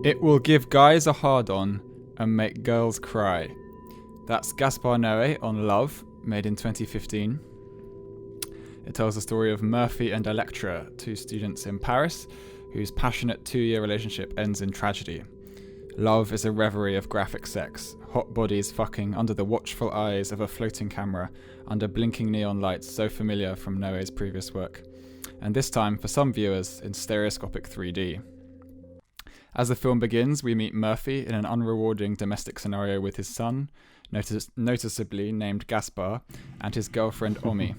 It will give guys a hard-on and make girls cry. That's Gaspar Noé on Love, made in 2015. It tells the story of Murphy and Electra, two students in Paris, whose passionate 2-year relationship ends in tragedy. Love is a reverie of graphic sex, hot bodies fucking under the watchful eyes of a floating camera, under blinking neon lights so familiar from Noé's previous work, and this time, for some viewers, in stereoscopic 3D. As the film begins, we meet Murphy in an unrewarding domestic scenario with his son, noticeably named Gaspar, and his girlfriend Omi.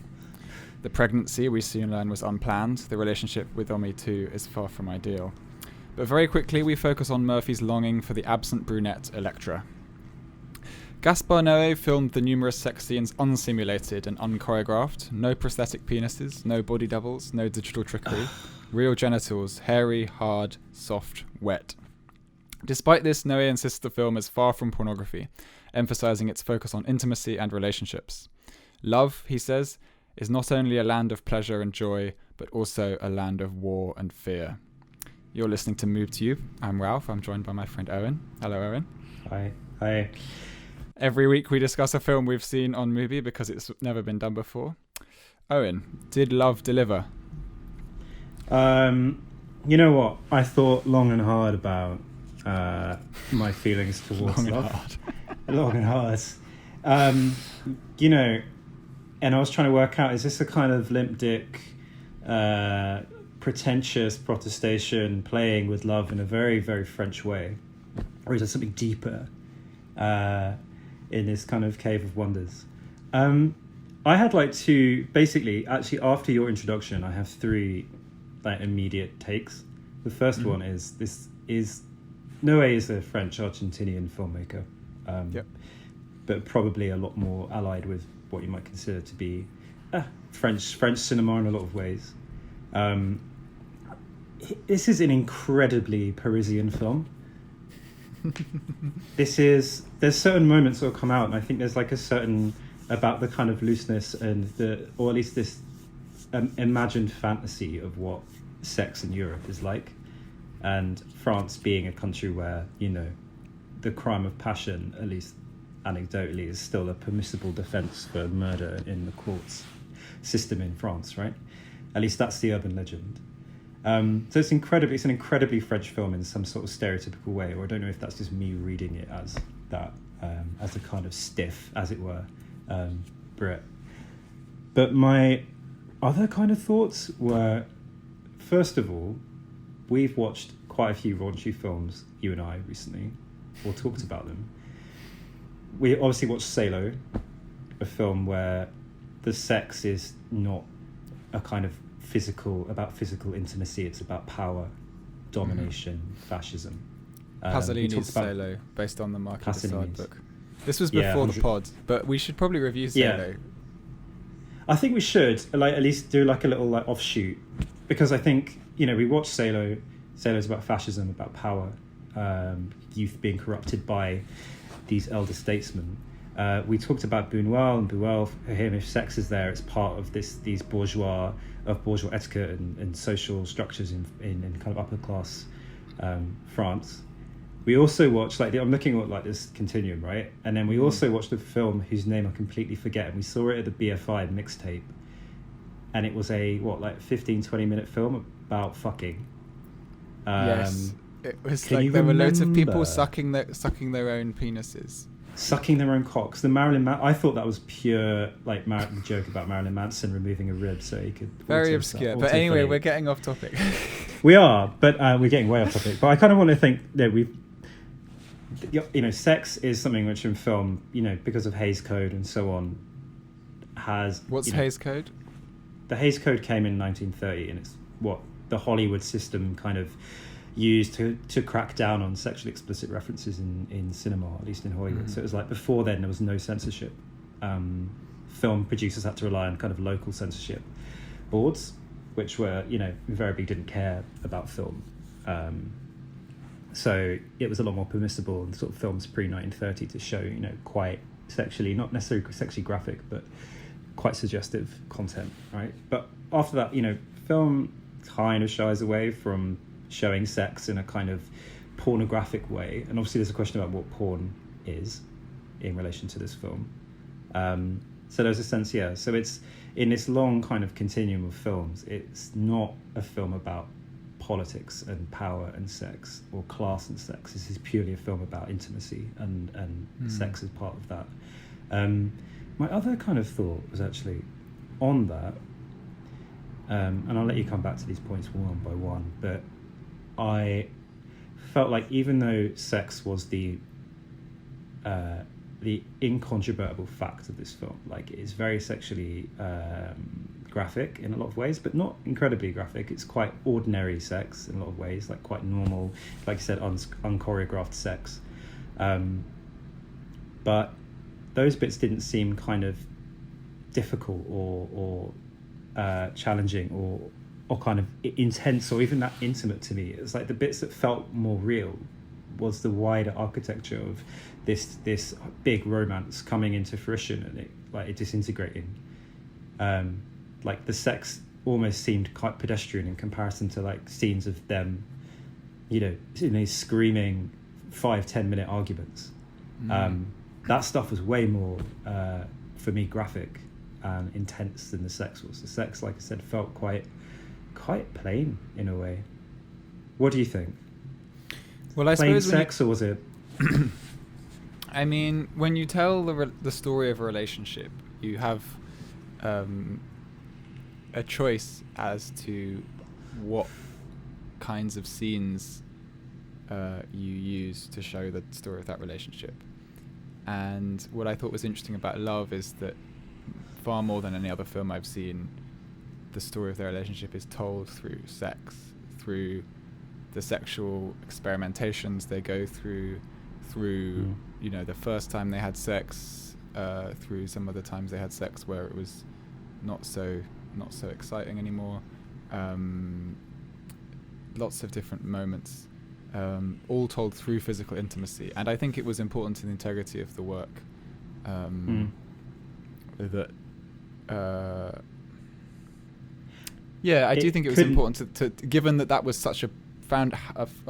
The pregnancy, we soon learn, was unplanned. The relationship with Omi too is far from ideal. But very quickly we focus on Murphy's longing for the absent brunette Electra. Gaspar Noé filmed the numerous sex scenes unsimulated and unchoreographed. No prosthetic penises, no body doubles, no digital trickery. Real genitals, hairy, hard, soft, wet. Despite this, Noé insists the film is far from pornography, emphasizing its focus on intimacy and relationships. Love, he says, is not only a land of pleasure and joy, but also a land of war and fear. You're listening to Move to You. I'm Ralph. I'm joined by my friend Owen. Hello, Owen. Hi. Every week we discuss a film we've seen on Mubi because it's never been done before. Owen, did Love deliver? You know what? I thought long and hard about my feelings towards Love. Long and hard. And I was trying to work out, is this a kind of limp dick, pretentious protestation playing with love in a very, very French way? Or is there something deeper in this kind of cave of wonders? I had actually after your introduction, I have 3 immediate takes. The first one is Noé is a French-Argentinian filmmaker, but probably a lot more allied with what you might consider to be French cinema in a lot of ways. This is an incredibly Parisian film. There's certain moments that will come out, and I think there's a certain about the kind of looseness and or at least this imagined fantasy of what sex in Europe is like, and France being a country where the crime of passion, at least anecdotally, is still a permissible defense for murder in the courts system in France, right? At least that's the urban legend. So it's an incredibly French film in some sort of stereotypical way, or I don't know if that's just me reading it as that, as a kind of stiff, as it were, Brit. But my other kind of thoughts were, first of all, we've watched quite a few raunchy films, you and I, recently, or talked about them. We obviously watched Salo, a film where the sex is not a kind of physical intimacy, it's about power, domination, fascism. Pasolini's Salo, based on the Marquis de Sade book. This was before the pod, but we should probably review Salo. Yeah. I think we should at least do a little offshoot, because I think we watched Salo. Salo's about fascism, about power, youth being corrupted by these elder statesmen. We talked about Buñuel, and Buñuel, for him, if sex is there, it's part of these bourgeois etiquette and social structures in kind of upper class France. We also watched I'm looking at this continuum, right? And then we also watched a film whose name I completely forget, and we saw it at the BFI mixtape, and it was a 15-20 minute film about fucking. Yes, it was there were loads of people sucking their own penises. Sucking their own cocks. The I thought that was pure joke about Marilyn Manson removing a rib so he could. Very obscure. But anyway, we're getting off topic. We are, but we're getting way off topic. But I kind of want to think that sex is something which in film, because of Hays Code and so on, has. What's Hays Code? The Hays Code came in 1930, and it's what the Hollywood system kind of used to crack down on sexually explicit references in cinema, at least in Hollywood. So it was before then there was no censorship. Film producers had to rely on kind of local censorship boards, which were, invariably didn't care about film. So it was a lot more permissible in sort of films pre-1930 to show, quite sexually, not necessarily sexually graphic, but quite suggestive content, right? But after that, film kind of shies away from showing sex in a kind of pornographic way. And obviously there's a question about what porn is in relation to this film. So there's a sense, so it's in this long kind of continuum of films, it's not a film about politics and power and sex or class and sex. This is purely a film about intimacy and sex as part of that. My other kind of thought was actually on that, and I'll let you come back to these points one by one, but I felt like even though sex was the incontrovertible fact of this film, like it is very sexually graphic in a lot of ways, but not incredibly graphic. It's quite ordinary sex in a lot of ways, like quite normal, like you said, unchoreographed sex. But those bits didn't seem kind of difficult or challenging or kind of intense or even that intimate to me. It's like the bits that felt more real was the wider architecture of this big romance coming into fruition and it disintegrating. Like the sex almost seemed quite pedestrian in comparison to like scenes of them, in these screaming 5-10 minute arguments. That stuff was way more for me graphic and intense than the sex was. The sex, like I said, felt quite plain in a way. What do you think? Well, I plain suppose sex, or was it? I mean, when you tell the story of a relationship, you have a choice as to what kinds of scenes you use to show the story of that relationship. And what I thought was interesting about Love is that far more than any other film I've seen, the story of their relationship is told through sex, through the sexual experimentations they go through the first time they had sex, through some of the times they had sex where it was not so exciting anymore. Lots of different moments, all told through physical intimacy. And I think it was important to the integrity of the work that I do think it was important to given that was such a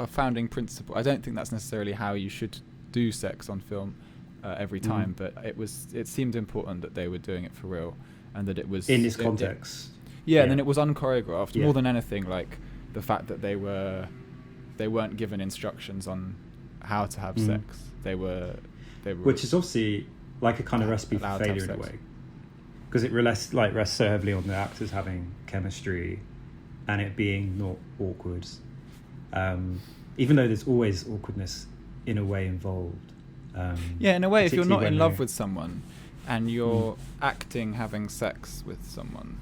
founding principle. I don't think that's necessarily how you should do sex on film every time, but it seemed important that they were doing it for real and that it was in this context. And then it was unchoreographed more than anything. Like the fact that they weren't given instructions on how to have sex. They were, which is obviously like a kind of recipe for failure in a way, because it rests so heavily on the actors having chemistry and it being not awkward. Even though there's always awkwardness in a way involved. In a way, if you're not in love with someone and you're acting having sex with someone.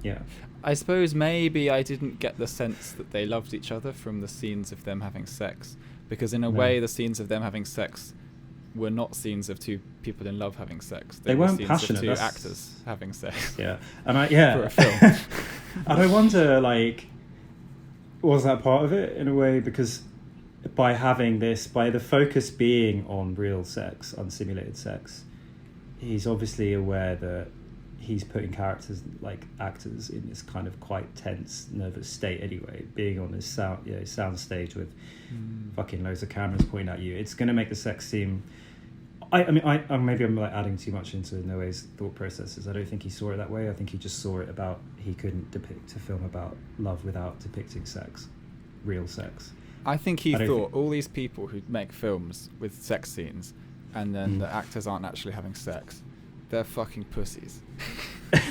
Yeah. I suppose maybe I didn't get the sense that they loved each other from the scenes of them having sex, because in a way the scenes of them having sex were not scenes of two people in love having sex. They weren't scenes passionate. Of two actors having sex. Yeah. And for a film. And I wonder, was that part of it in a way? Because by the focus being on real sex, unsimulated sex, he's obviously aware that he's putting actors in this kind of quite tense, nervous state anyway, being on this sound stage with fucking loads of cameras pointing at you. It's going to make the sex seem... maybe I'm adding too much into Noé's thought processes. I don't think he saw it that way. I think he just saw it about he couldn't depict a film about love without depicting sex, real sex. I think he thought all these people who make films with sex scenes and then the actors aren't actually having sex, they're fucking pussies.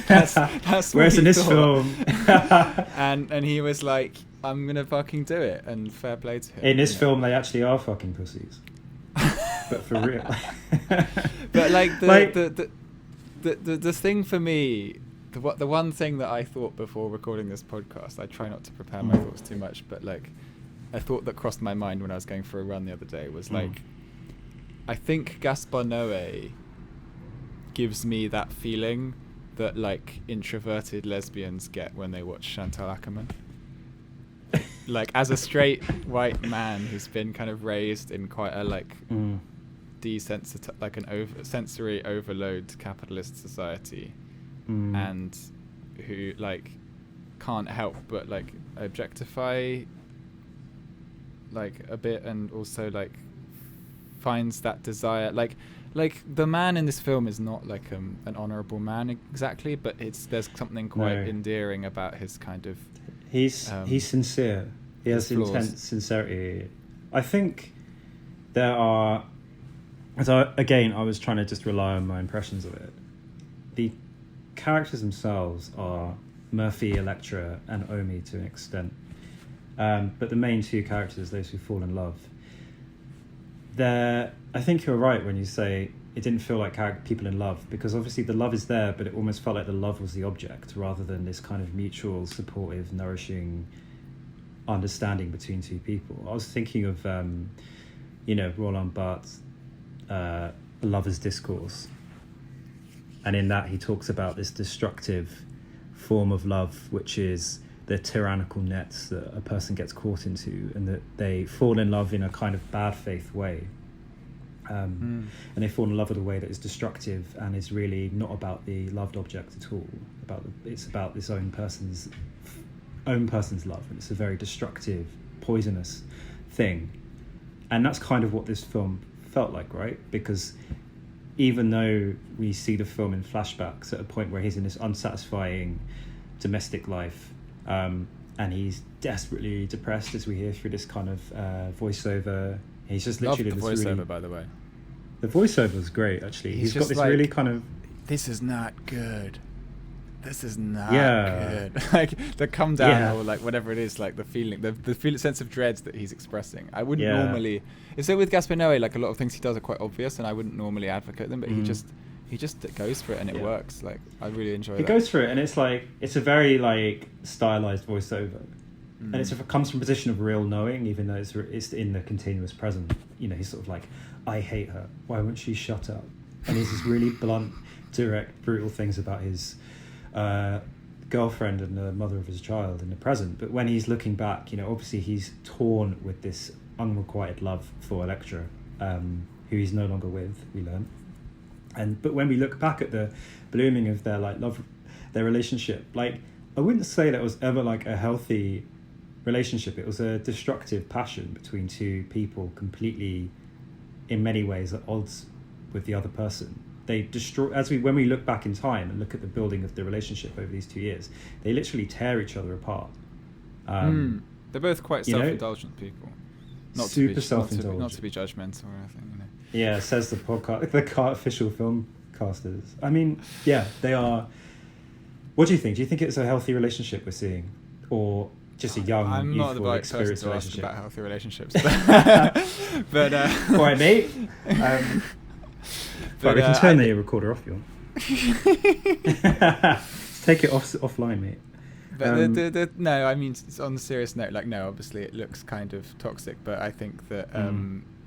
That's whereas in this film and he was like, I'm gonna fucking do it, and fair play to him. In this film they actually are fucking pussies. But for real. But the thing for me, the one thing that I thought before recording this podcast, I try not to prepare my thoughts too much, but a thought that crossed my mind when I was going for a run the other day was I think Gaspar Noé gives me that feeling that introverted lesbians get when they watch Chantal Akerman. As a straight white man who's been kind of raised in quite a sensory overload capitalist society, and who can't help but objectify like a bit, and also like finds that desire, like the man in this film is not like an honorable man exactly, but there's something quite endearing about his kind of he's sincere. He has intense sincerity. I think there are, I was trying to just rely on my impressions of it. The characters themselves are Murphy, Electra, and Omi to an extent. But the main two characters, those who fall in love, I think you're right when you say it didn't feel like people in love, because obviously the love is there, but it almost felt like the love was the object rather than this kind of mutual, supportive, nourishing understanding between two people. I was thinking of, Roland Barthes' A Lover's Discourse. And in that he talks about this destructive form of love, which is the tyrannical nets that a person gets caught into, and that they fall in love in a kind of bad faith way. And they fall in love in a way that is destructive and is really not about the loved object at all. It's about this own person's love, and it's a very destructive, poisonous thing. And that's kind of what this film felt like, right? Because even though we see the film in flashbacks at a point where he's in this unsatisfying domestic life, and he's desperately depressed, as we hear through this kind of voiceover. He's just literally Loved the voiceover, by the way. The voiceover was great, actually. He's got this like, really kind of... This is not good. This is not good. Like the come down, or like whatever it is, like the feeling, the sense of dread that he's expressing. I wouldn't normally... So with Gaspar Noé, like a lot of things he does are quite obvious, and I wouldn't normally advocate them, but he just goes for it, and it works. Like, I really enjoy it. He goes for it, and it's like, it's a very like stylized voiceover. And it comes from a position of real knowing, even though it's in the continuous present. He's sort of like, I hate her. Why won't she shut up? And he's just really blunt, direct, brutal things about his girlfriend and the mother of his child in the present. But when he's looking back, obviously he's torn with this unrequited love for Electra, who he's no longer with, we learn. But when we look back at the blooming of their their relationship, like, I wouldn't say that was ever like a healthy relationship. It was a destructive passion between two people, completely, in many ways, at odds with the other person. They destroy, when we look back in time and look at the building of the relationship over these 2 years, they literally tear each other apart. They're both quite self-indulgent people. Super self-indulgent. Not to be judgmental or anything. Yeah, says the official film casters. I mean, yeah, they are. What do you think? Do you think it's a healthy relationship we're seeing, or just a young, youthful, experienced relationship? I'm not the right person to ask about healthy relationships. But all right, mate. But we can turn the recorder off, you want. Take it offline, mate. But no, I mean, on the serious note, like, no, obviously it looks kind of toxic, but I think that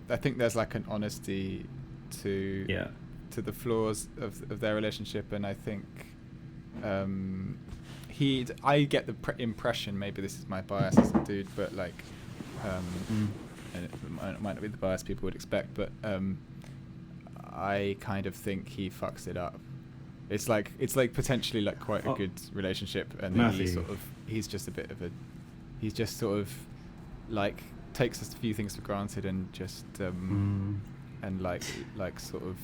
I think there's like an honesty to the flaws of their relationship, and I think I get the impression, maybe this is my bias as a dude, but like, and it might not be the bias people would expect, but I kind of think he fucks it up. It's like potentially like quite a good relationship, and then he's just a bit of he's just sort of like takes a few things for granted, and just and like sort of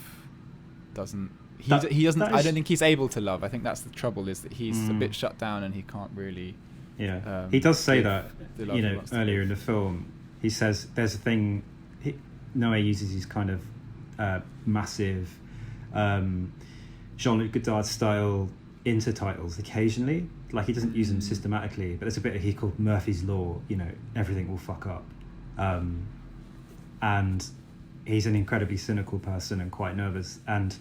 doesn't. He doesn't. I don't think he's able to love. I think that's the trouble, is that he's a bit shut down, and he can't really. Yeah, he does say that. Earlier in the film, he says there's a thing. Noé uses these kind of massive Jean-Luc Godard style intertitles occasionally. Like, he doesn't use them systematically, but there's a bit he called Murphy's Law. Everything will fuck up, and he's an incredibly cynical person and quite nervous. And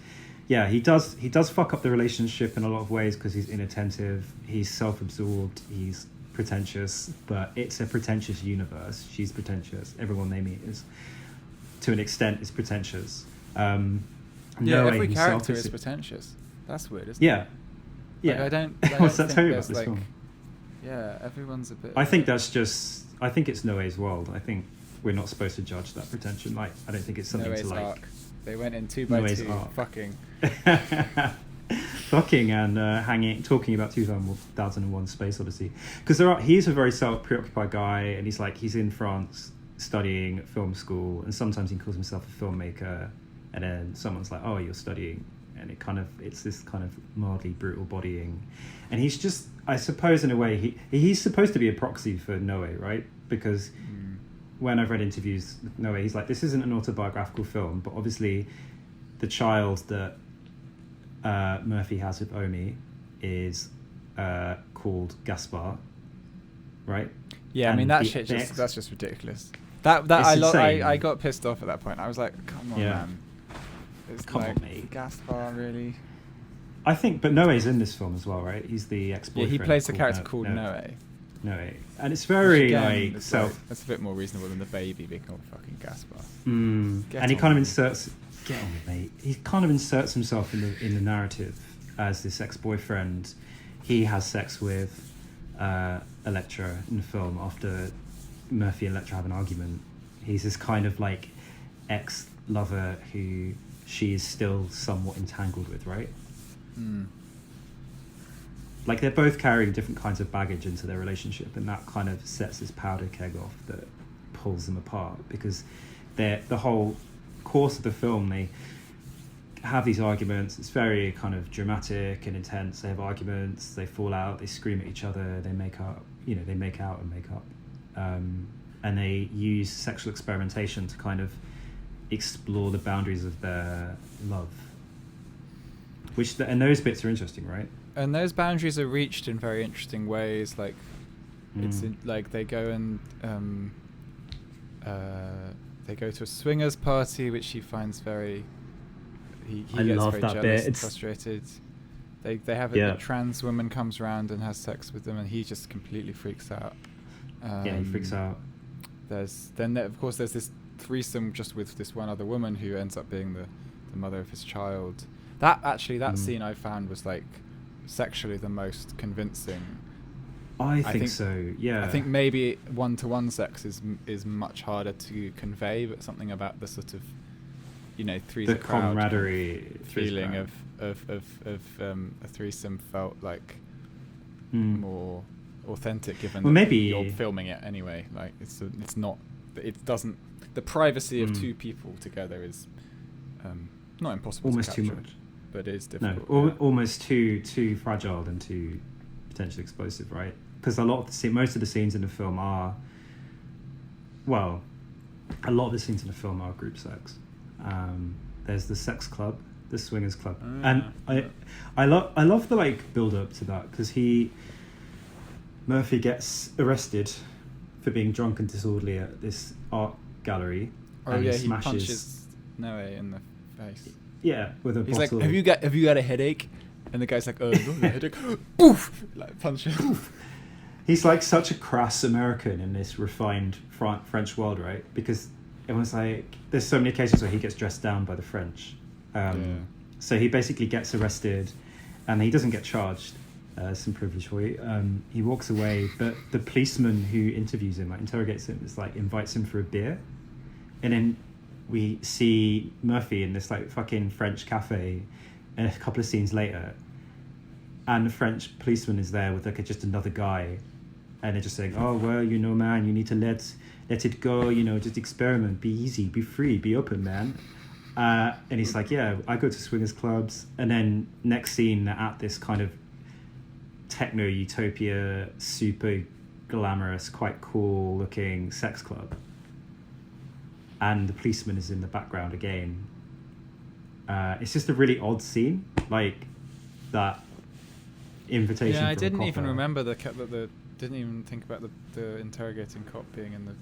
yeah, he does fuck up the relationship in a lot of ways, because he's inattentive, he's self-absorbed, he's pretentious. But it's a pretentious universe. She's pretentious. Everyone they meet is, to an extent, is pretentious. Every character is pretentious. That's weird, isn't it? Yeah. Like, I don't What's that think tell you about this film? Yeah, everyone's a bit. I think it's Noé's world. I think we're not supposed to judge that pretension. Like, I don't think it's something Noé's to like. Arc. They went in 2 by 2 arc. fucking. Fucking and talking about 2001: Space Odyssey, because he's a very self-preoccupied guy, and he's in France studying at film school, and sometimes he calls himself a filmmaker, and then someone's like, oh, you're studying, and it's this kind of mildly brutal bodying, and he's just, I suppose in a way he's supposed to be a proxy for Noé, right? Because when I've read interviews with Noé, he's like, this isn't an autobiographical film, but obviously the child that Murphy has with Omi is called Gaspar, right? Yeah, I mean, And that's just ridiculous. I got pissed off at that point. I was like, come on, man. Come on, mate. Gaspar, really? I think, but Noé's in this film as well, right? He's the ex-boyfriend. Yeah, he plays the character called Noé. Noé. And it's very, again, like, that's a bit more reasonable than the baby being called fucking Gaspar. And he kind of inserts... Get on with it, mate. He kind of inserts himself in the narrative as this ex-boyfriend. He has sex with Electra in the film after Murphy and Electra have an argument. He's this kind of, like, ex-lover who she is still somewhat entangled with, right? Like, they're both carrying different kinds of baggage into their relationship, and that kind of sets this powder keg off that pulls them apart, because the whole course of the film, they have these arguments. It's very kind of dramatic and intense. They have arguments, they fall out, they scream at each other, they make up, they make out and make up, and they use sexual experimentation to kind of explore the boundaries of their love, and those bits are interesting, right? And those boundaries are reached in very interesting ways. Like, like they go and they go to a swingers party, which he finds very. He gets very jealous and frustrated. They have a trans woman comes around and has sex with them, and he just completely freaks out. He freaks out. There's this threesome just with this one other woman who ends up being the mother of his child. That scene I found was like sexually the most convincing. I think so. Yeah. I think maybe one-to-one sex is much harder to convey, but something about the sort of threesome, the camaraderie feeling of a threesome felt like more authentic, given that maybe you're filming it anyway. Like the privacy of two people together is not impossible almost to capture, too much, but it is difficult. Almost too fragile and too potentially explosive, right? Because most of the scenes in the film are group sex. There's the sex club, the swingers club, and I love the like build up to that, because Murphy gets arrested for being drunk and disorderly at this art gallery. He punches Noé in the face. Yeah, with a bottle. He's like, have you got a headache? And the guy's like, oh, no, a headache. Boof! Like punches. He's like such a crass American in this refined French world, right? Because everyone's like, there's so many occasions where he gets dressed down by the French. So he basically gets arrested, and he doesn't get charged. Some privilege for you. He walks away, but the policeman who interviews him, interrogates him, invites him for a beer, and then we see Murphy in this like fucking French cafe, and a couple of scenes later, and the French policeman is there with like just another guy, and they're just saying, oh well, man, you need to let it go, just experiment, be easy, be free, be open, man. And he's like, yeah, I go to swingers clubs. And then next scene, they're at this kind of techno utopia, super glamorous, quite cool looking sex club, and the policeman is in the background again. It's just a really odd scene, like that invitation. Yeah, I didn't even remember didn't even think about the interrogating cop being in the.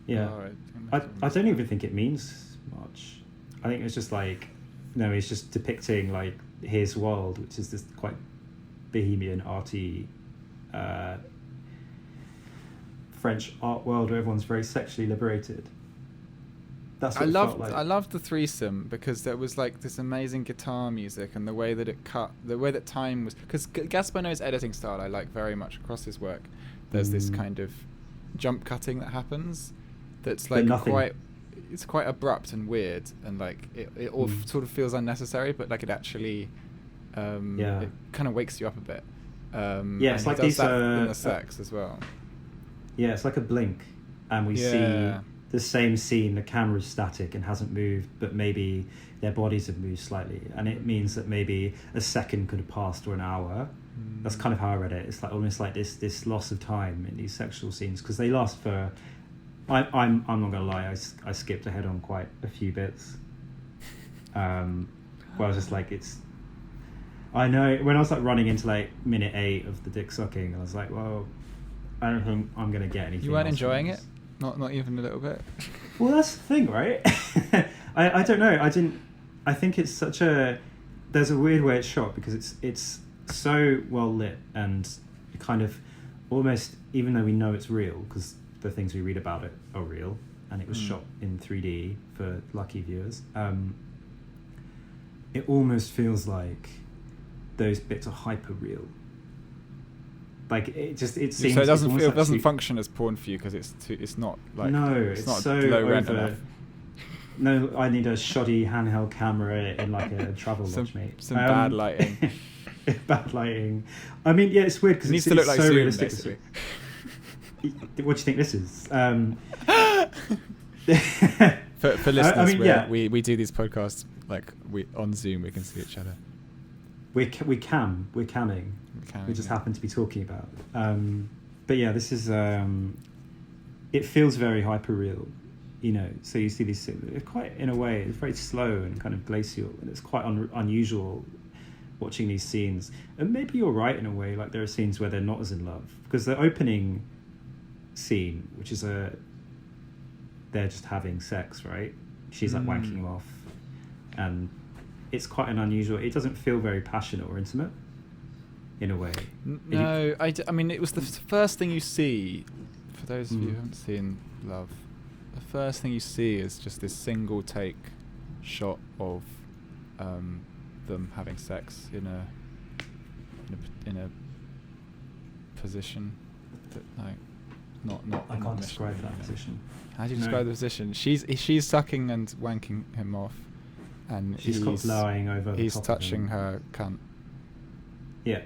Yeah, I don't even think it means much. I think it's just like, he's just depicting like his world, which is this quite bohemian, arty, French art world where everyone's very sexually liberated. That's what I loved the threesome, because there was like this amazing guitar music, and the way that it cut, the way that time was, because Gaspar Noé's editing style I like very much across his work. There's this kind of jump cutting that happens that's like quite abrupt and weird, and like it all sort of feels unnecessary, but like it actually it kind of wakes you up a bit. It's like these in the sex as well. Yeah, it's like a blink. and we see the same scene, the camera's static and hasn't moved, but maybe their bodies have moved slightly, and it means that maybe a second could have passed or an hour. That's kind of how I read it. It's like almost like this loss of time in these sexual scenes, because they last for. I'm not gonna lie. I skipped ahead on quite a few bits. Where I was just like, it's. I know when I was like running into like minute 8 of the dick sucking, I was like, well, I don't think I'm gonna get anything. You weren't enjoying it? Not even a little bit. Well, that's the thing, right? I don't know. I think it's such a. There's a weird way it's shot, because it's so well lit, and kind of almost, even though we know it's real because the things we read about it are real, and it was shot in 3D for lucky viewers, it almost feels like those bits are hyper real. Like it seems. So it doesn't function as porn for you because it's not like. No, it's not so low rent enough. No, I need a shoddy handheld camera in like a travel lodge, mate. Some bad lighting. Bad lighting. I mean, yeah, it's weird because it needs to look like so Zoom, realistic. basically. What do you think this is? For listeners, I mean, we do these podcasts like we on Zoom. We can see each other. We're camming. We just happen to be talking about. But yeah, this is. It feels very hyper real, you know. So you see these things. It's quite, in a way, it's very slow and kind of glacial, and it's quite unusual watching these scenes. And maybe you're right in a way. Like there are scenes where they're not as in love, because the opening scene, which is they're just having sex, right? She's like wanking him off, and it's quite an unusual. It doesn't feel very passionate or intimate, in a way. No, I mean, it was the first thing you see. For those of you who haven't seen Love, the first thing you see is just this single take shot of them having sex in a position that like not. I can't describe that position. How do you describe the position? She's sucking and wanking him off, and she's lying over. He's touching her cunt. Yeah,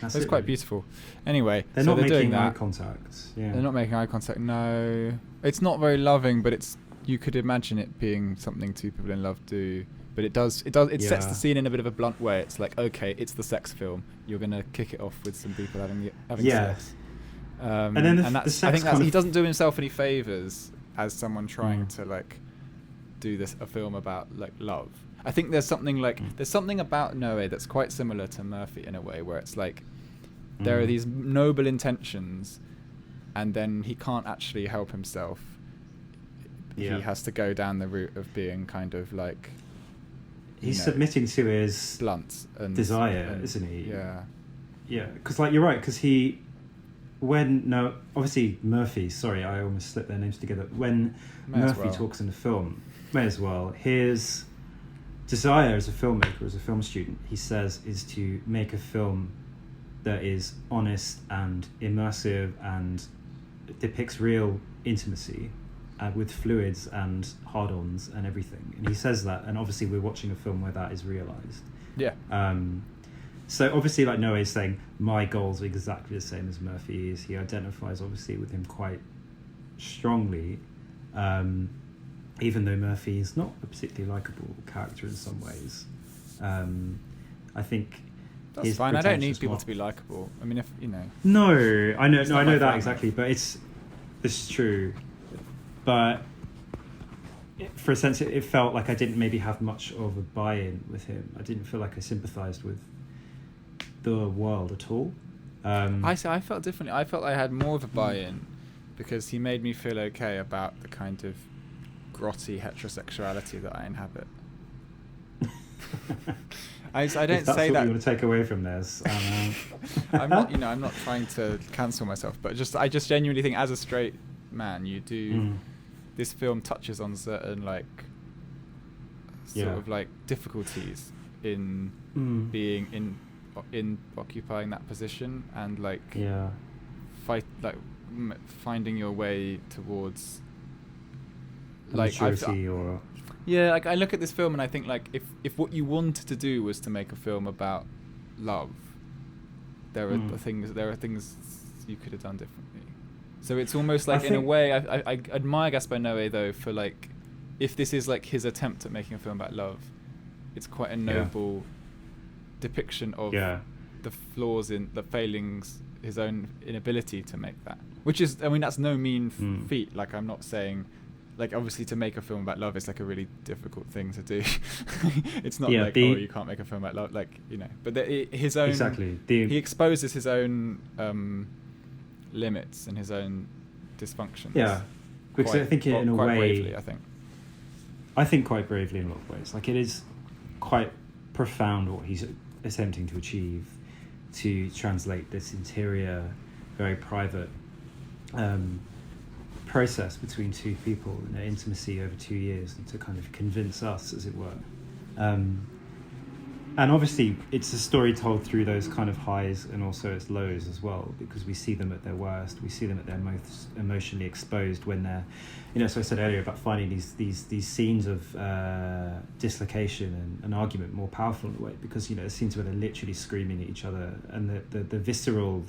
it's quite beautiful. Anyway, they're not making eye contact. Yeah, they're not making eye contact. No, it's not very loving, but it's. You could imagine it being something two people in love do. But it does. It sets the scene in a bit of a blunt way. It's like, okay, it's the sex film. You're gonna kick it off with some people having sex. And then I think he doesn't do himself any favors as someone trying to like do a film about like love. I think there's something about Noé that's quite similar to Murphy in a way, where it's like there are these noble intentions, and then he can't actually help himself. Yeah. He has to go down the route of being kind of like. He's submitting to his blunt and desire, isn't he? Yeah. Yeah, because like you're right, because obviously Murphy. Sorry, I almost slipped their names together. When Murphy talks in the film, may as well. His desire as a filmmaker, as a film student, he says, is to make a film that is honest and immersive and depicts real intimacy. With fluids and hard-ons and everything, and he says that, and obviously we're watching a film where that is realised. Yeah. So obviously, like Noé is saying, my goals are exactly the same as Murphy's. He identifies obviously with him quite strongly, even though Murphy is not a particularly likeable character in some ways. I think that's fine. I don't need people to be likeable. I mean, if you know. No, I know that exactly, but this is true. But for a sense, it felt like I didn't maybe have much of a buy-in with him. I didn't feel like I sympathised with the world at all. I felt differently. I felt I had more of a buy-in because he made me feel okay about the kind of grotty heterosexuality that I inhabit. I don't if that's say what that. You want to take away from this. I'm not. I'm not trying to cancel myself, but I just genuinely think, as a straight man, you do. This film touches on certain like sort of like difficulties in being in occupying that position and like finding your way towards like like I look at this film and I think like if what you wanted to do was to make a film about love, there are things you could have done differently. So it's almost like, in a way, I admire Gaspar Noé though for like, if this is like his attempt at making a film about love, it's quite a noble depiction of the flaws in the failings, his own inability to make that. Which is, I mean, that's no mean feat. Like, I'm not saying, like, obviously to make a film about love is like a really difficult thing to do. It's not like, oh, you can't make a film about love, like, you know. But his own, he exposes his own limits and his own dysfunctions. Yeah, because I think in a way, bravely, I think quite bravely in a lot of ways. Like, it is quite profound what he's attempting to achieve, to translate this interior, very private process between two people, in intimacy over 2 years, and to kind of convince us, as it were. And obviously, it's a story told through those kind of highs and also its lows as well, because we see them at their worst. We see them at their most emotionally exposed when they're, you know. So I said earlier about finding these scenes of dislocation and argument more powerful in a way, because, you know, the scenes where they're literally screaming at each other, and the visceral,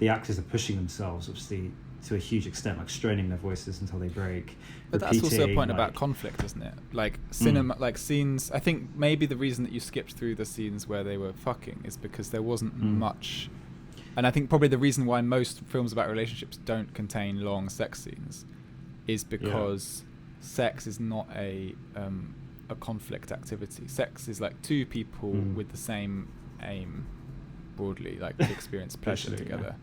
the actors are pushing themselves, obviously, to a huge extent, like straining their voices until they break. But that's also a point about conflict, isn't it? Like cinema, like scenes. I think maybe the reason that you skipped through the scenes where they were fucking is because there wasn't much. And I think probably the reason why most films about relationships don't contain long sex scenes is because sex is not a conflict activity. Sex is like two people with the same aim, broadly, like to experience pleasure together.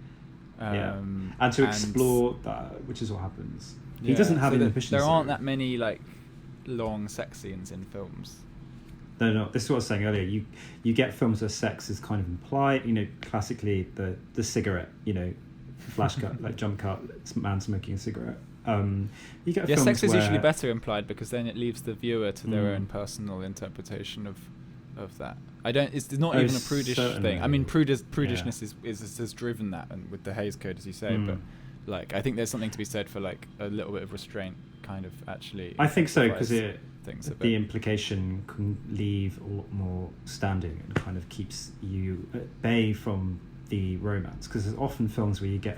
And to explore that, which is what happens. He doesn't have inhibitions. There aren't that many like long sex scenes in films. No. This is what I was saying earlier. You get films where sex is kind of implied. You know, classically the cigarette. You know, flash cut, like jump cut, man smoking a cigarette. You get films sex is where usually better implied, because then it leaves the viewer to their own personal interpretation of that. It's not even a prudish thing. I mean, prudishness has driven that, and with the Hays Code, as you say. But like, I think there's something to be said for like a little bit of restraint, kind of actually. I think so, because the implication can leave a lot more standing and kind of keeps you at bay from the romance. Because there's often films where you get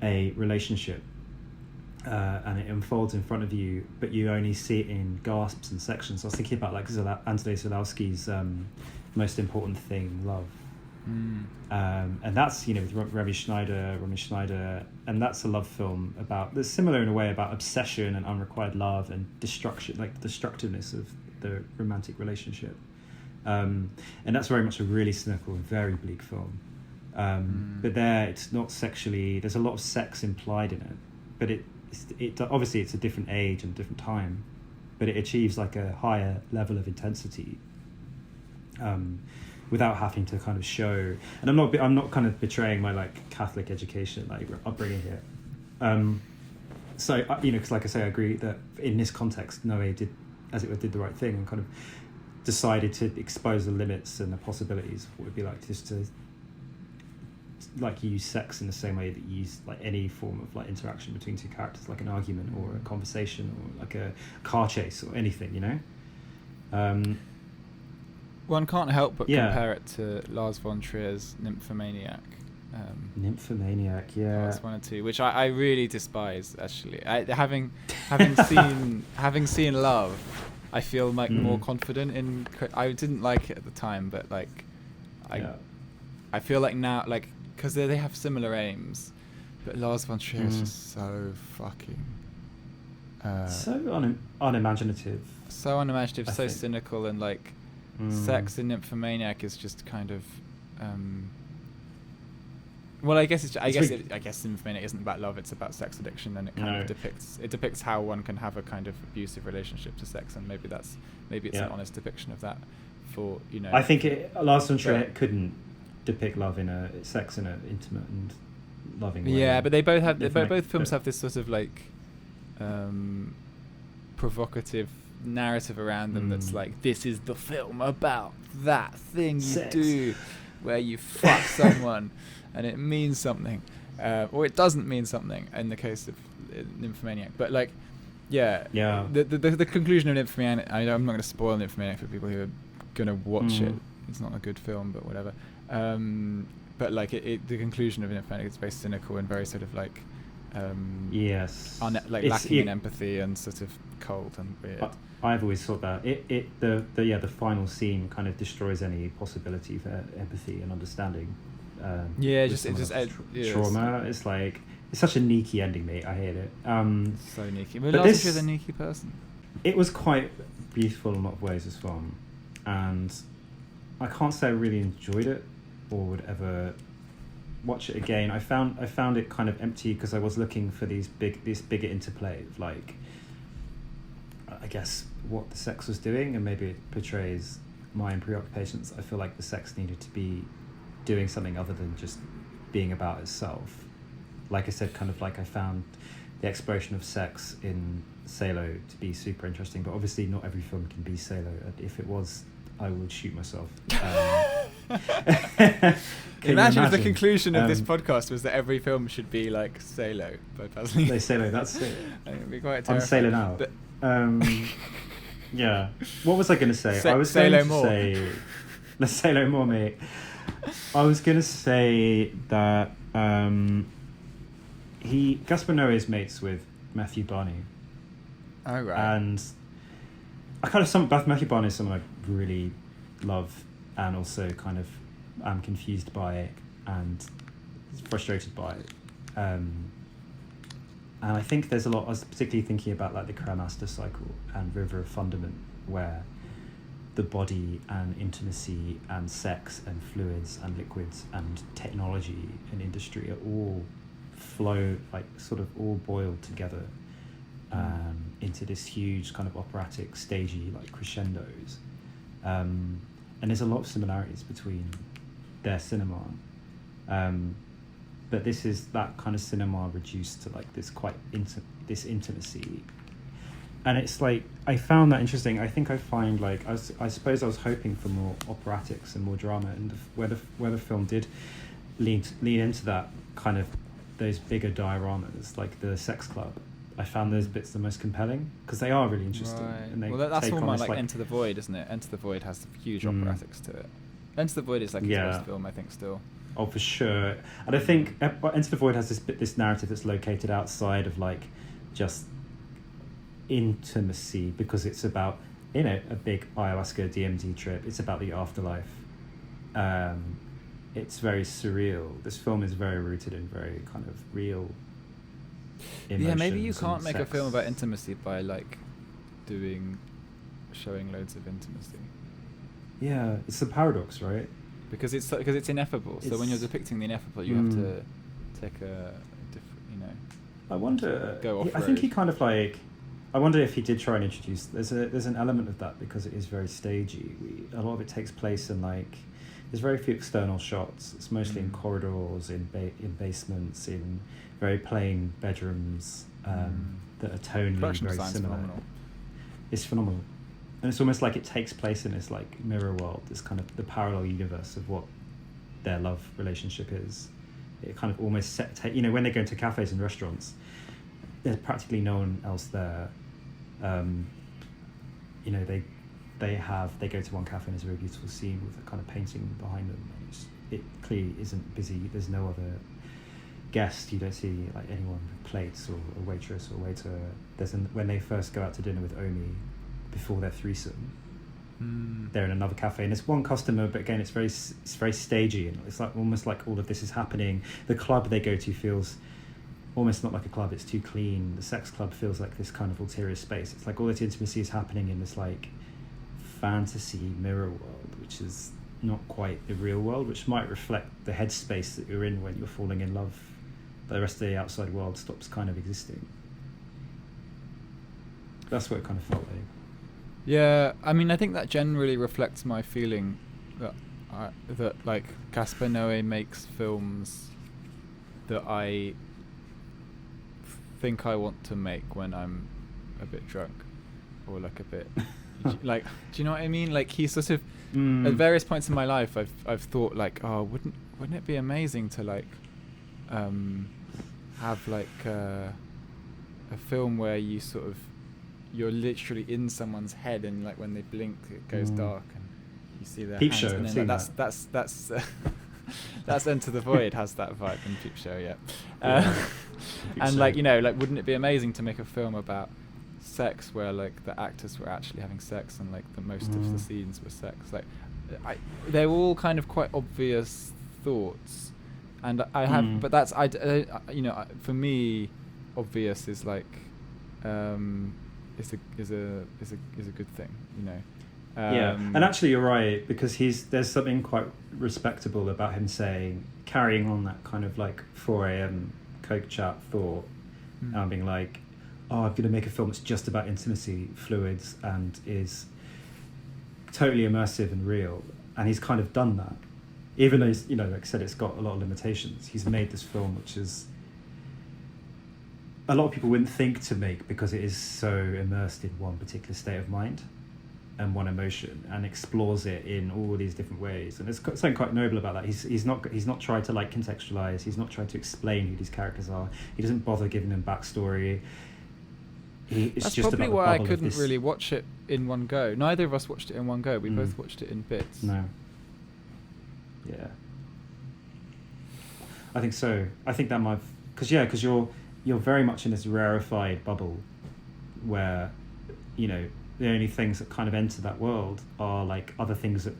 a relationship. And it unfolds in front of you, but you only see it in gasps and sections. I was thinking about like Andrzej Zulawski's Most Important Thing, Love, and that's, you know, with Romy Schneider, and that's a love film that's similar in a way about obsession and unrequited love and destruction, like the destructiveness of the romantic relationship, and that's very much a really cynical and very bleak film. But there, it's not sexually. There's a lot of sex implied in it, but it obviously it's a different age and different time, but it achieves like a higher level of intensity without having to kind of show. And I'm not kind of betraying my like Catholic education, like upbringing here. So you know, because like I say, I agree that in this context, Noé did the right thing and kind of decided to expose the limits and the possibilities of what it would be like just to like use sex in the same way that you use like any form of like interaction between two characters, like an argument or a conversation or like a car chase or anything, you know. One can't help but compare it to Lars von Trier's Nymphomaniac. Nymphomaniac, Parts 1 and 2, which I really despise, actually. Having seen Love, I feel like more confident in. I didn't like it at the time, but like, I feel like now, like, because they have similar aims, but Lars von Trier is just so fucking so unimaginative. So unimaginative, so cynical, and like sex in Nymphomaniac is just kind of. Well, I guess Nymphomaniac isn't about love; it's about sex addiction, and it kind of depicts how one can have a kind of abusive relationship to sex, and maybe it's an honest depiction of that. For, you know, I think Lars von Trier couldn't depict love sex in an intimate and loving way. Yeah, but they both have both films have this sort of like provocative narrative around them that's like, this is the film about that thing sex. You do where you fuck someone and it means something, or it doesn't mean something in the case of Nymphomaniac. But like, the conclusion of Nymphomaniac, I'm not going to spoil Nymphomaniac for people who are gonna watch it. It's not a good film, but whatever. But like the conclusion of Nymphomaniac is very cynical and very sort of like Yes, like lacking in empathy and sort of cold and weird. I've always thought that the final scene kind of destroys any possibility for empathy and understanding. Trauma. It's like, it's such a neaky ending, mate. I hate it. So neaky. But also she was a neaky person. It was quite beautiful in a lot of ways, this film, and I can't say I really enjoyed it or would ever watch it again. I found it kind of empty because I was looking for this bigger interplay of, like, I guess, what the sex was doing, and maybe it portrays my preoccupations. I feel like the sex needed to be doing something other than just being about itself. Like I said, kind of like I found the exploration of sex in Salo to be super interesting, but obviously not every film can be Salo. If it was, I would shoot myself. Imagine if the conclusion of this podcast was that every film should be like Salo by Pasolini. They Salo, that's it. It would be quite I'm terrifying. sailing out. But yeah. What was I going to say? I was going to more. say... Let's Salo more, mate. I was going to say that Gaspar Noé is mates with Matthew Barney. Oh, right. And I kind of Matthew Barney is someone I really love, and also kind of am confused by it and frustrated by it. And I think there's a lot. I was particularly thinking about like the Cremaster cycle and River of Fundament, where the body and intimacy and sex and fluids and liquids and technology and industry are all flow, like sort of all boiled together into this huge kind of operatic, stagey, like crescendos. And there's a lot of similarities between their cinema. But this is that kind of cinema reduced to like this quite this intimacy. And it's like, I found that interesting. I think I find like, I suppose I was hoping for more operatics and more drama, and where the film did lean into that kind of those bigger dioramas, like the sex club, I found those bits the most compelling because they are really interesting. Right. And they that's take all on my this, like Enter the Void, isn't it? Enter the Void has huge operatics to it. Enter the Void is like his best film, I think, still. Oh, for sure. And I think Enter the Void has this narrative that's located outside of like just intimacy, because it's about, you know, a big ayahuasca DMT trip. It's about the afterlife. It's very surreal. This film is very rooted in very kind of real emotions. Yeah, maybe you can't make sex. a film about intimacy by like showing loads of intimacy. Yeah, it's a paradox, right? Because it's ineffable. So when you're depicting the ineffable, you have to take a different, you know. I wonder. Go off. I think he kind of like. I wonder if he did try and introduce. There's an element of that because it is very stagey. A lot of it takes place in like. There's very few external shots. It's mostly in corridors, in basements, in very plain bedrooms that are tonally very similar. Phenomenal. It's phenomenal. And it's almost like it takes place in this like mirror world, this kind of the parallel universe of what their love relationship is. It kind of almost when they go into cafes and restaurants, there's practically no one else there. They go to one cafe and there's a very beautiful scene with a kind of painting behind them. It clearly isn't busy. There's no other guest. You don't see like anyone with plates or a waitress or waiter. When they first go out to dinner with Omi, before their threesome, they're in another cafe and there's one customer, but again it's very stagey, and it's like almost like all of this is happening. The club they go to feels almost not like a club, it's too clean. The sex club feels like this kind of ulterior space. It's like all this intimacy is happening in this like fantasy mirror world, which is not quite the real world, which might reflect the headspace that you're in when you're falling in love. The rest of the outside world stops kind of existing. That's what it kind of felt like. Yeah, I mean, I think that generally reflects my feeling that like Gaspar Noé makes films that I think I want to make when I'm a bit drunk or like a bit like, do you know what I mean? Like he sort of at various points in my life I've thought like, oh, wouldn't it be amazing to like have like a film where you sort of you're literally in someone's head, and like when they blink it goes dark and you see their Peep hands, Show, and then like, that's That's Enter the Void has that vibe in Peep Show, yeah. And So. like, you know, like, wouldn't it be amazing to make a film about sex where like the actors were actually having sex and like the most of the scenes were sex? Like, they're all kind of quite obvious thoughts, and I have, but that's you know, for me, obvious is like, is a good thing, you know. Yeah, and actually you're right, because there's something quite respectable about him saying, carrying on that kind of like 4 a.m. coke chat thought, and being like, oh, I'm going to make a film that's just about intimacy, fluids, and is totally immersive and real. And he's kind of done that, even though he's, you know, like I said, it's got a lot of limitations. He's made this film which is a lot of people wouldn't think to make, because it is so immersed in one particular state of mind and one emotion, and explores it in all these different ways. And there's something quite noble about that. He's not tried to like contextualize. He's not tried to explain who these characters are. He doesn't bother giving them backstory. That's just probably why I couldn't really watch it in one go. Neither of us watched it in one go. We both watched it in bits. No. Yeah. I think so. I think that might, because you're very much in this rarefied bubble where, you know, the only things that kind of enter that world are like other things that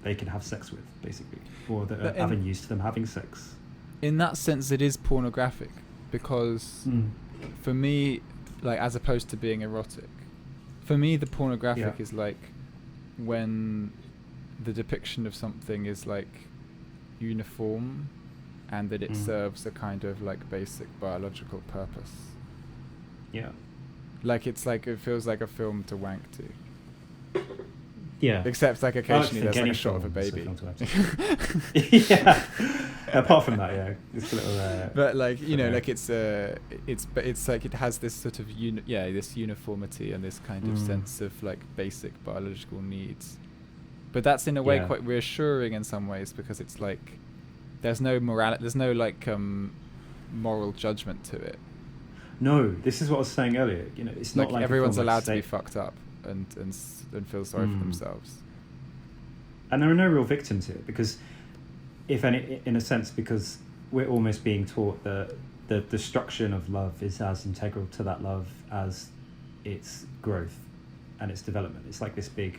they can have sex with, basically, or that are avenues to them having sex. In that sense, it is pornographic, because for me, like, as opposed to being erotic, for me the pornographic is like when the depiction of something is like uniform, and that it serves a kind of like basic biological purpose. Yeah. Like, it's like, it feels like a film to wank to. Yeah. Except like occasionally there's like a shot of a baby. Yeah. Apart from that, yeah, it's a little. But like, you know, like it's like it has this sort of this uniformity and this kind of sense of like basic biological needs. But that's in a way quite reassuring in some ways, because it's like there's no like moral judgment to it. No, this is what I was saying earlier. You know, it's not like everyone's allowed to be fucked up and feel sorry for themselves. And there are no real victims here, because, if any, in a sense, because we're almost being taught that the destruction of love is as integral to that love as its growth and its development. It's like this big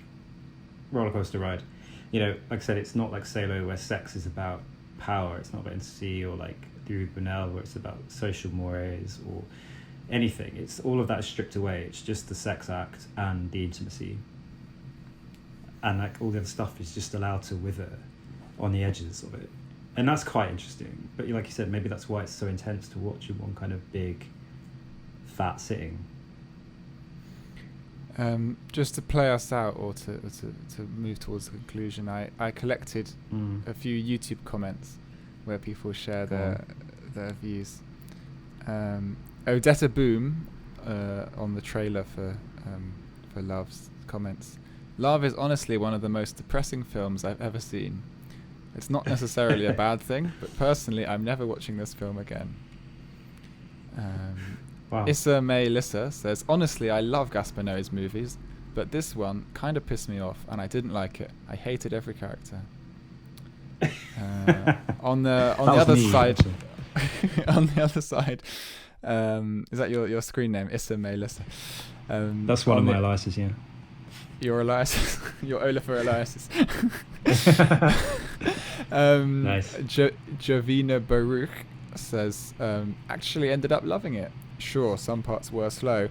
roller coaster ride. You know, like I said, it's not like Salo, where sex is about power. It's not about intimacy, or like through Brunel, where it's about social mores or anything. It's all of that is stripped away. It's just the sex act and the intimacy, and like all the other stuff is just allowed to wither on the edges of it. And that's quite interesting. But like you said, maybe that's why it's so intense to watch in one kind of big fat sitting. Just to play us out, or to move towards the conclusion, I collected a few YouTube comments where people share their views. Odetta Boom on the trailer for Love's comments. Love is honestly one of the most depressing films I've ever seen. It's not necessarily a bad thing, but personally I'm never watching this film again. Wow. Issa May Lissa says, honestly, I love Gaspar Noé's movies, but this one kind of pissed me off and I didn't like it. I hated every character. On the other side, on the other side, is that your screen name, Issa May Lissa? That's one of my aliases, yeah. Your aliases, your Olafur aliases. Nice. Javina Baruch says, actually ended up loving it. Sure, some parts were slow,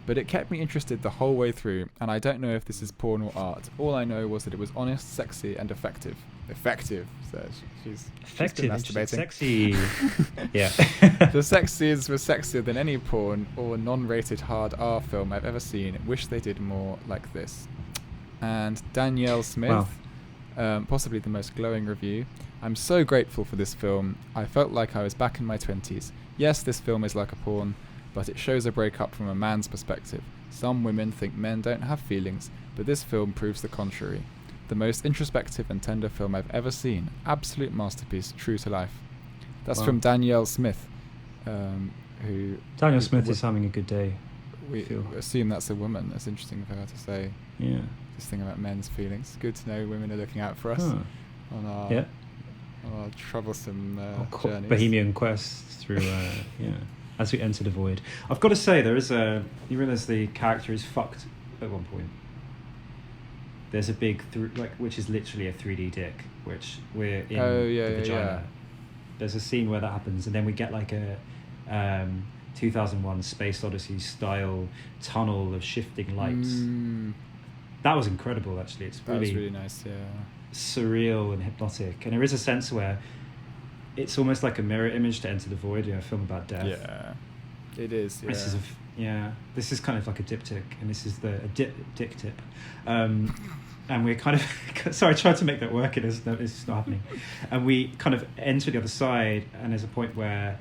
but it kept me interested the whole way through, and I don't know if this is porn or art. All I know was that it was honest, sexy, and effective. Effective, says she's effective, masturbating. Sexy. Yeah. The sex scenes were sexier than any porn or non-rated hard R film I've ever seen. Wish they did more like this. And Danielle Smith, possibly the most glowing review. I'm so grateful for this film. I felt like I was back in my 20s. Yes, this film is like a porn, but it shows a breakup from a man's perspective. Some women think men don't have feelings, but this film proves the contrary. The most introspective and tender film I've ever seen. Absolute masterpiece, true to life. That's from Danielle Smith, who... Danielle Smith is having a good day. We assume that's a woman. That's interesting for her to say this thing about men's feelings. Good to know women are looking out for us on our our troublesome journeys. Bohemian quest through, as we enter the void. I've got to say, you realise the character is fucked at one point. There's a big, which is literally a 3D dick, which we're in the vagina. Yeah. There's a scene where that happens, and then we get like a 2001 Space Odyssey style tunnel of shifting lights. That was incredible, actually. That was really nice, yeah. Surreal and hypnotic. And there is a sense where it's almost like a mirror image to Enter the Void, a film about death. Yeah, it is, yeah. This is kind of like a diptych, and this is a dick tip. And we're kind of... Sorry, I tried to make that work, and it's just not happening. And we kind of enter the other side, and there's a point where,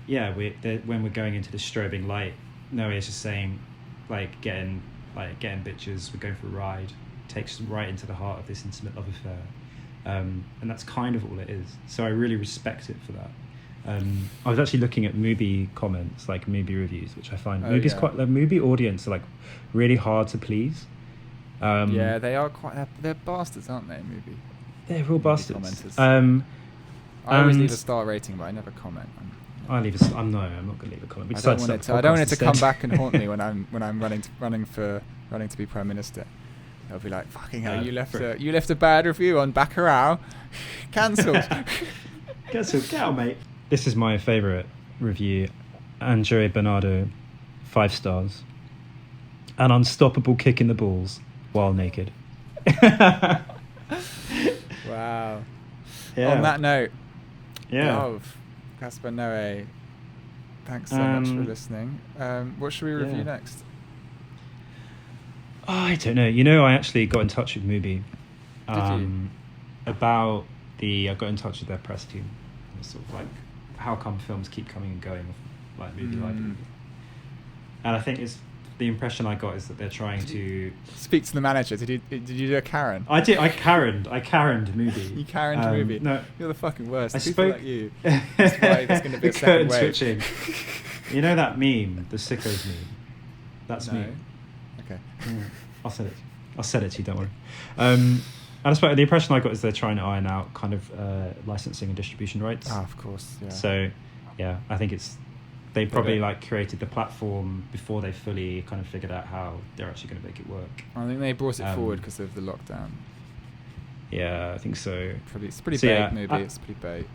when we're going into the strobing light, Noé is just saying, getting bitches, we're going for a ride. Takes us right into the heart of this intimate love affair. And that's kind of all it is. So I really respect it for that. I was actually looking at movie comments, like movie reviews, which I find the movie audience are really hard to please. They are they're bastards, aren't they, movie? They're real bastards. Commenters. I always leave a star rating, but I never comment. I leave a. I'm not going to leave a comment. I don't want it to come back and haunt me when I'm running to be Prime Minister. They'll be like, "Fucking hell, you left a bad review on Bacurau, cancelled." Cancelled, get out, mate. This is my favourite review. Andre Bernardo, 5 stars. An unstoppable kick in the balls while naked. Wow. Yeah. On that note, yeah. Gaspar Noé, thanks so much for listening. What should we review next? I don't know. I actually got in touch with Mubi. Did you? I got in touch with their press team. It's sort of how come films keep coming and going with Movie Library. And I think the impression I got is that they're trying to speak to the manager. Did you do a Karen? I did. I Karen'd Movie. You Karen'd Movie. No, you're the fucking worst. I People spoke. Like you. That's why there's going to be a second wave. Switching. You know that meme, the Sickos meme. That's me. Okay. Yeah. I'll send it to you. Don't worry. And I suppose the impression I got is they're trying to iron out kind of licensing and distribution rights. Ah, of course. Yeah. So, I think they probably created the platform before they fully kind of figured out how they're actually going to make it work. I think they brought it forward because of the lockdown. Yeah, I think so. It's pretty bait, maybe. It's pretty bait.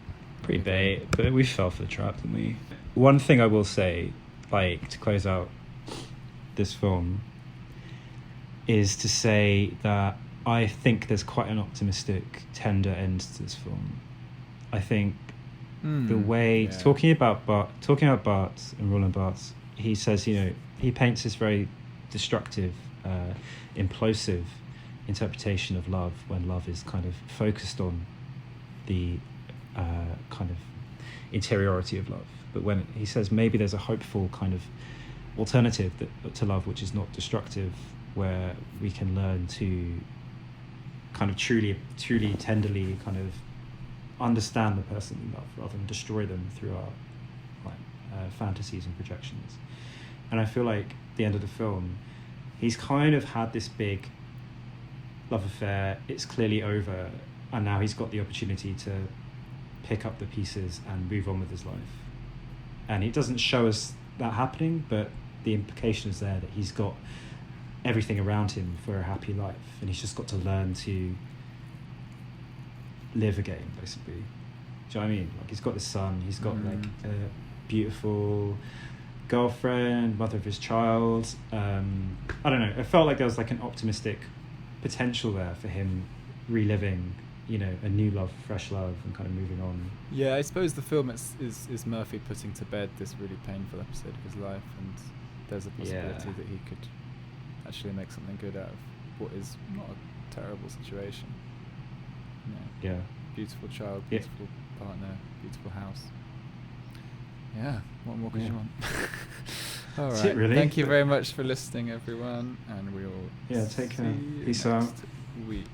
Pretty bait, but we fell for the trap, didn't we? One thing I will say, to close out this film, is to say that I think there's quite an optimistic, tender end to this film. I think the way talking about Bart and Roland Barthes, he says, he paints this very destructive, implosive interpretation of love when love is kind of focused on the kind of interiority of love. But when he says maybe there's a hopeful kind of alternative to love which is not destructive, where we can learn to kind of truly tenderly kind of understand the person we love rather than destroy them through our fantasies and projections. And I feel like at the end of the film, he's kind of had this big love affair, it's clearly over, and now he's got the opportunity to pick up the pieces and move on with his life. And it doesn't show us that happening, but the implication is there that he's got everything around him for a happy life, and he's just got to learn to live again, basically. Do you know what I mean? He's got this son, he's got a beautiful girlfriend, mother of his child. I don't know, it felt like there was an optimistic potential there for him reliving a new love, fresh love, and kind of moving on. Yeah, I suppose the film is Murphy putting to bed this really painful episode of his life, and there's a possibility that he could actually make something good out of what is not a terrible situation. Yeah. Beautiful child, beautiful partner, beautiful house. Yeah, what more could you want? All right. Really. Thank you very much for listening, everyone, and we'll take care. Peace next out. week.